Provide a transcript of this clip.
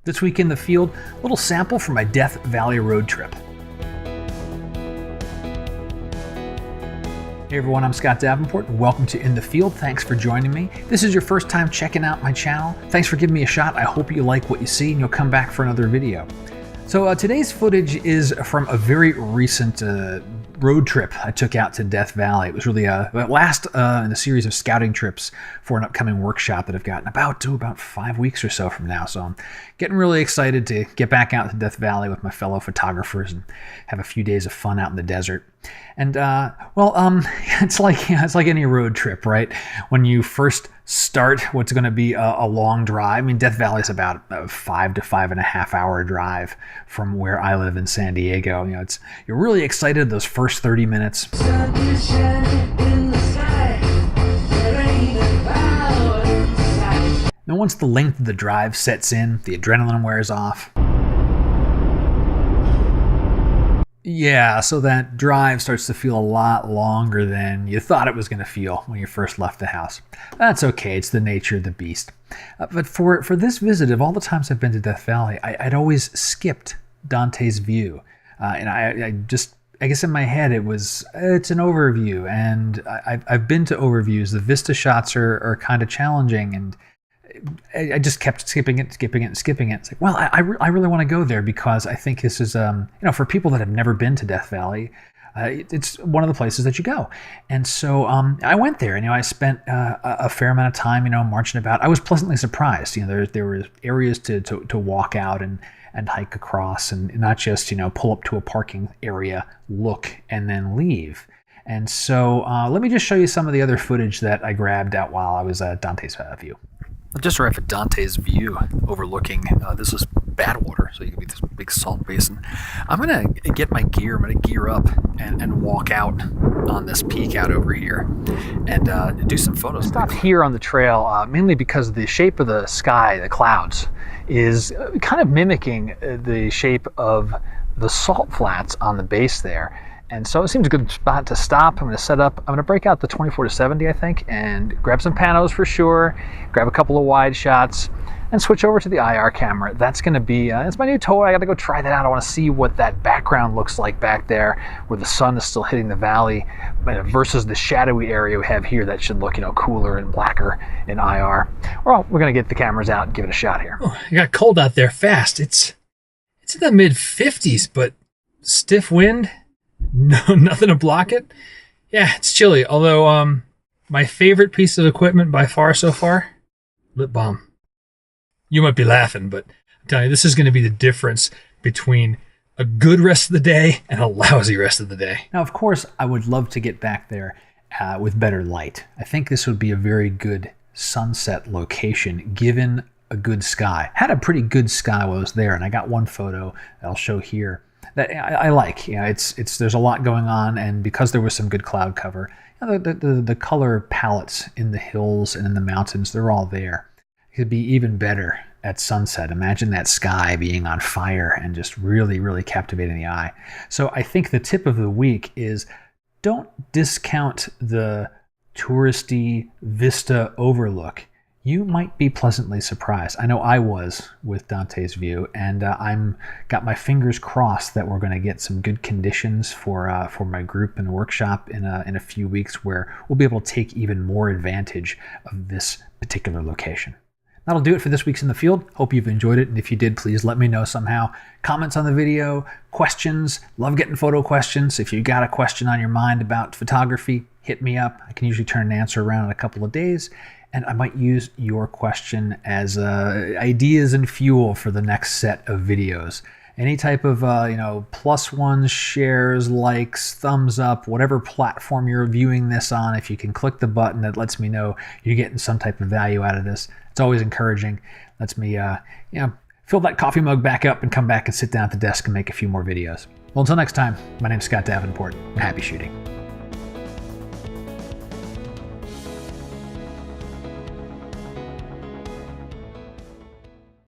This week in the field, a little sample from my Death Valley road trip. Hey everyone, I'm Scott Davenport and welcome to In the Field. Thanks for joining me. If this is your first time checking out my channel, thanks for giving me a shot. I hope you like what you see and you'll come back for another video. So today's footage is from a very recent road trip I took out to Death Valley. It was really last in a series of scouting trips for an upcoming workshop that I've got in about 5 weeks or so from now. So I'm getting really excited to get back out to Death Valley with my fellow photographers and have a few days of fun out in the desert. And it's like any road trip, right? When you first start what's going to be a long drive. I mean, Death Valley is about a 5 to 5.5 hour drive from where I live in San Diego. You know, you're really excited those first 30 minutes. Now, once the length of the drive sets in, the adrenaline wears off. Yeah, so that drive starts to feel a lot longer than you thought it was going to feel when you first left the house. That's okay, it's the nature of the beast. But for this visit, of all the times I've been to Death Valley, I'd always skipped Dantes View. And I guess in my head it's an overview, and I've been to overviews. The vista shots are kind of challenging, and I just kept skipping it. It's like, well, I really want to go there because I think this is, for people that have never been to Death Valley, it's one of the places that you go. And so I went there, and I spent a fair amount of time, marching about. I was pleasantly surprised. There were areas to walk out and hike across, and not just pull up to a parking area, look, and then leave. And so let me just show you some of the other footage that I grabbed out while I was at Dantes View. I just arrived at Dantes View, overlooking, this is Badwater, so you can be this big salt basin. I'm going to get my gear, I'm going to gear up and walk out on this peak out over here and do some photos. I stopped here on the trail mainly because the shape of the sky, the clouds, is kind of mimicking the shape of the salt flats on the base there. And so it seems a good spot to stop. I'm going to set up, I'm going to break out the 24-70, I think, and grab some panos for sure, grab a couple of wide shots, and switch over to the IR camera. That's going to be, it's my new toy. I got to go try that out. I want to see what that background looks like back there where the sun is still hitting the valley versus the shadowy area we have here that should look, cooler and blacker in IR. Well, we're going to get the cameras out and give it a shot here. Oh, it got cold out there fast. It's in the mid-50s, but stiff wind. No, nothing to block it. Yeah, it's chilly. Although my favorite piece of equipment by far so far, lip balm. You might be laughing, but I'm telling you, this is going to be the difference between a good rest of the day and a lousy rest of the day. Now, of course, I would love to get back there with better light. I think this would be a very good sunset location given a good sky. Had a pretty good sky while I was there, and I got one photo that I'll show here that I like. There's a lot going on, and because there was some good cloud cover, the color palettes in the hills and in the mountains, they're all there. It could be even better at sunset. Imagine that sky being on fire and just really, really captivating the eye. So I think the tip of the week is don't discount the touristy vista overlook. You might be pleasantly surprised. I know I was with Dantes View, and I'm got my fingers crossed that we're going to get some good conditions for my group and workshop in a few weeks, where we'll be able to take even more advantage of this particular location. That'll do it for this week's In the Field. Hope you've enjoyed it, and if you did, please let me know somehow. Comments on the video, questions. Love getting photo questions. If you got a question on your mind about photography, hit me up. I can usually turn an answer around in a couple of days. And I might use your question as ideas and fuel for the next set of videos. Any type of, +1 shares, likes, thumbs up, whatever platform you're viewing this on, if you can click the button that lets me know you're getting some type of value out of this, it's always encouraging. Lets me, fill that coffee mug back up and come back and sit down at the desk and make a few more videos. Well, until next time, my name's Scott Davenport, and happy shooting.